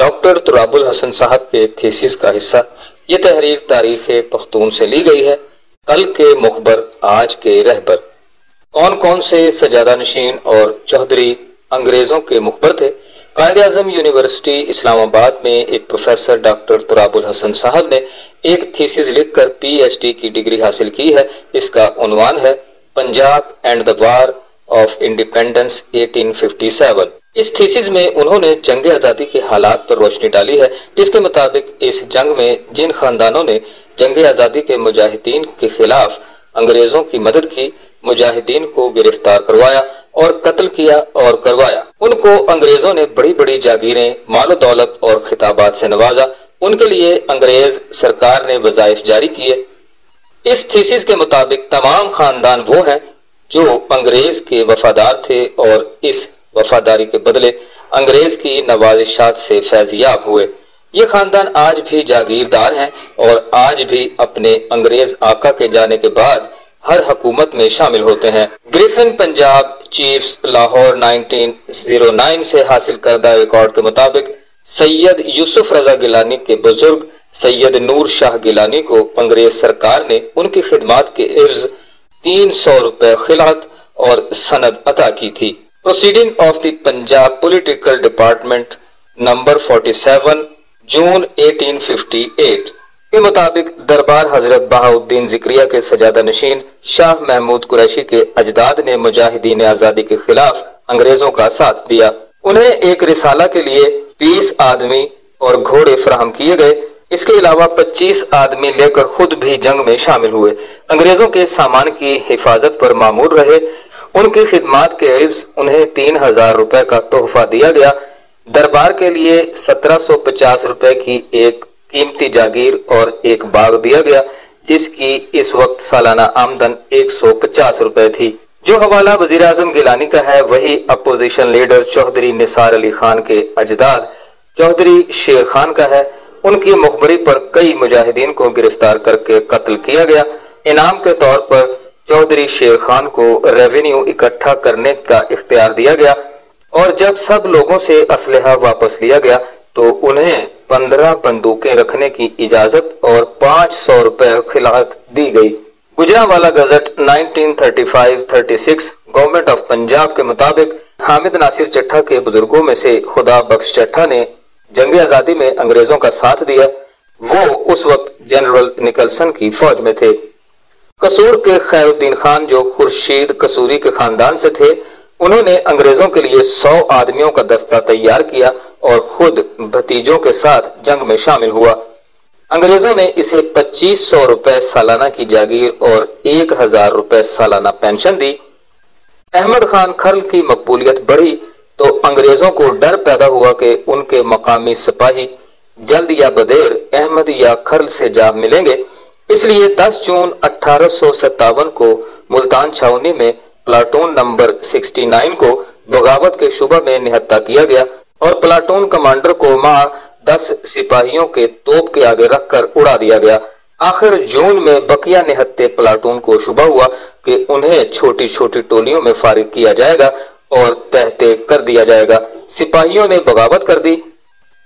Doctor तुराबुल Hasan साहब के thesis का हिस्सा। ये तहरीर तारीख पख्तून से ली गई है। कल के मुखबर आज के रहबर। कौन कौन से सजादा नशीन और चौधरी अंग्रेजों के मुखबर थे? कायद-ए-आज़म यूनिवर्सिटी इस्लामाबाद में एक प्रोफेसर डॉक्टर तुराबुल हसन साहब ने एक थीसिस लिखकर PhD की डिग्री हासिल की है। इसका उन्वान है Punjab and the war of independence 1857। इस थीसिस में उन्होंने जंग आज़ादी के हालात पर रोशनी डाली है, जिसके मुताबिक इस जंग में जिन खानदानों ने जंग आज़ादी के मुजाहिदीन के खिलाफ अंग्रेजों की मदद की, मुजाहिदीन को गिरफ्तार करवाया और कत्ल किया और करवाया, उनको अंग्रेजों ने बड़ी बड़ी जागीरें, मालो दौलत और खिताबात से नवाजा। उनके लिए अंग्रेज सरकार ने वज़ाइफ जारी किए। इस थीसिस के मुताबिक तमाम खानदान वो हैं जो अंग्रेज के वफादार थे और इस वफादारी के बदले अंग्रेज की नवाजिशात से फैजियाब हुए। ये खानदान आज भी जागीरदार हैं और आज भी अपने अंग्रेज आका के जाने के बाद हर हुकूमत में शामिल होते हैं। ग्रिफिन पंजाब चीफ्स लाहौर 1909 से हासिल करदा रिकॉर्ड के मुताबिक सैयद यूसुफ रजा गिलानी के बुजुर्ग सैयद नूर शाह गिलानी को अंग्रेज सरकार ने उनकी खिदमात के इर्ज 300 रुपए खिलात और सनद अता की थी। Proceeding of the Punjab political department number 47 जून 1858 के मुताबिक दरबार हजरत बहाउद्दीन जिक्रिया के सजादा नशीन शाह महमूद कुरैशी के अजदाद ने मुजाहिदीन आजादी के खिलाफ अंग्रेजों का साथ दिया। उन्हें एक रिसाला के लिए 20 आदमी और घोड़े फराहम किए गए। इसके अलावा 25 आदमी लेकर खुद भी जंग में शामिल हुए। अंग्रेजों के सामान की हिफाजत पर मामूर रहे। उनकी खिदमात के एवज उन्हें 3000 रुपए का तोहफा दिया गया। दरबार के लिए 1750 रुपए की एक कीमती जागीर और एक बाग दिया गया, जिसकी इस वक्त सालाना आमदन 150 रुपए थी। जो हवाला वजीर आजम गिलानी का है, वही अपोजिशन लीडर चौधरी निसार अली खान के अजदाद चौधरी शेर खान का है। उनकी मुखबरी पर कई मुजाहिदीन को गिरफ्तार करके कत्ल किया गया। इनाम के तौर पर चौधरी शेर खान को रेवेन्यू इकट्ठा करने का इख्तियार दिया गया और जब सब लोगों से असलहा वापस लिया गया तो उन्हें 15 बंदूकें रखने की इजाजत और 500 रुपए खिलात दी गई। Gujranwala gazette 1935-36 government of Punjab के मुताबिक हामिद नासिर चट्ठा के बुजुर्गों में से खुदा बख्श चट्ठा ने जंग आजादी में अंग्रेजों का साथ दिया। वो उस वक्त जनरल निकलसन की फौज में थे। कसूर के खैरुद्दीन खान जो खुर्शीद कसूरी के खानदान से थे, उन्होंने अंग्रेजों के लिए 100 आदमियों का दस्ता तैयार किया और खुद भतीजों के साथ जंग में शामिल हुआ। अंग्रेजों ने इसे 2500 रुपए सालाना की जागीर और 1000 रुपए सालाना पेंशन दी। अहमद खान खर्ल की मकबूलियत बढ़ी तो अंग्रेजों को डर पैदा हुआ कि उनके मकामी सिपाही जल्द या बदेर अहमद या खर्ल से जा मिलेंगे। इसलिए 10 जून 1857 को मुल्तान छावनी में प्लाटून नंबर 69 को बगावत के शुबा में निहत्ता किया गया और प्लाटून कमांडर को मां 10 सिपाहियों के तोप के आगे रखकर उड़ा दिया गया। आखिर जून में बकिया निहत्ते प्लाटून को शुबा हुआ कि उन्हें छोटी छोटी टोलियों में फारिग किया जाएगा और तहते कर दिया जाएगा। सिपाहियों ने बगावत कर दी।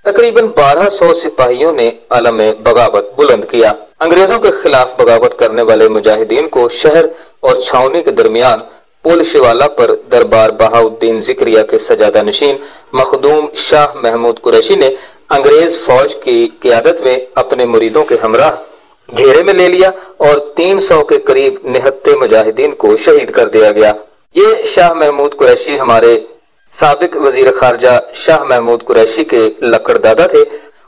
तकरीबन 1200 सिपाहियों ने अलम बगावत बुलंद किया। अंग्रेजों के खिलाफ बगावत करने वाले मुजाहिदीन को शहर और छावनी के दरमियान पुल शिवाला पर दरबार बहाउद्दीन जिक्रिया के सजादा नशीन मखदूम शाह महमूद कुरैशी ने अंग्रेज फौज की क़ियादत में अपने मुरीदों के हमराह घेरे में ले लिया और 300 के करीब निहत्ते मुजाहिदीन को शहीद कर दिया गया। ये शाह महमूद कुरैशी हमारे साबिक वजीर खारजा शाह महमूद कुरैशी के लकड़दादा थे।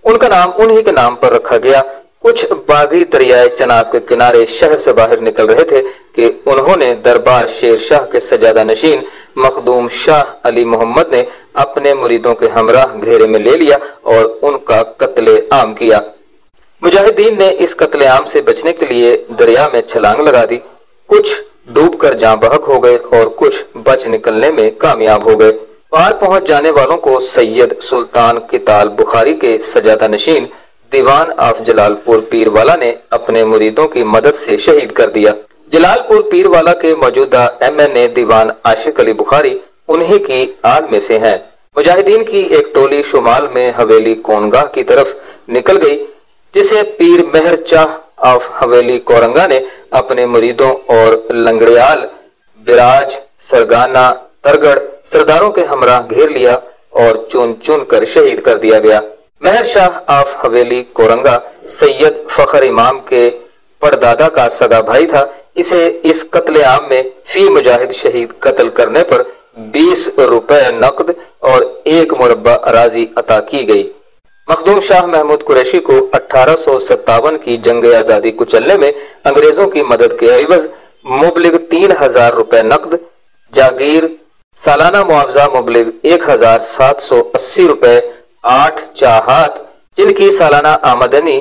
उनका नाम उन्हीं के नाम पर रखा गया। कुछ बागी दरियाए चनाब के किनारे शहर से बाहर निकल रहे थे कि उन्होंने दरबार शेर शाह के सजादा नशीन मखदूम शाह अली मोहम्मद ने अपने मुरीदों के हमराह घेरे में ले लिया और उनका कत्ले आम किया। मुजाहिदीन ने इस कत्ले आम से बचने के लिए दरिया में छलांग लगा दी। कुछ डूबकर जाँ बहक हो गए और कुछ बच निकलने में कामयाब हो गए। पार पहुंच जाने वालों को सैयद सुल्तान किताल बुखारी के सजादा नशीन दीवान ऑफ जलालपुर पीरवाला ने अपने मुरीदों की मदद से शहीद कर दिया। जलालपुर पीरवाला के मौजूदा MNA दीवान आशिक अली बुखारी उन्हीं की आग में से हैं। مجاہدین کی ایک ٹولی شمال میں حویلی کونگاہ کی طرف نکل گئی، جسے پیر مہر چاہ آف حویلی کورنگا نے اپنے مریدوں اور لنگڑیال، براج، سرگانہ، ترگڑ سرداروں کے ہمراہ گھیر لیا اور چن چن کر شہید کر دیا گیا۔ مہر شاہ آف حویلی کورنگا سید فخر امام کے پڑدادا کا سگا بھائی تھا۔ اسے اس قتل عام میں فی مجاہد شہید قتل کرنے پر 20 روپے نقد اور 1 مربع اراضی عطا کی گئی۔ مخدوم شاہ محمود قریشی کو 1857 کی جنگ آزادی کچلنے میں انگریزوں کی مدد کے عوض مبلغ 3000 روپے نقد، جاگیر، سالانہ معاوضہ مبلغ 1780 روپے، 8 چاہات جن کی سالانہ آمدنی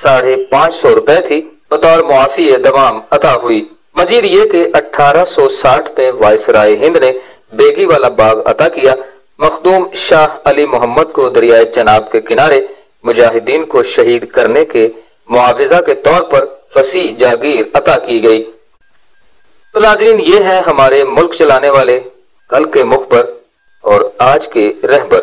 550 روپے تھی، بطور معافی دوام عطا ہوئی۔ مزید یہ کہ 1860 میں وائسرائے ہند نے بیگی والا باغ عطا کیا۔ مخدوم شاہ علی محمد کو دریائے چناب کے کنارے مجاہدین کو شہید کرنے کے معاوضہ کے طور پر وسیع جاگیر عطا کی گئی۔ تو ناظرین، یہ ہیں ہمارے ملک چلانے والے کل کے مخبر اور آج کے رہبر۔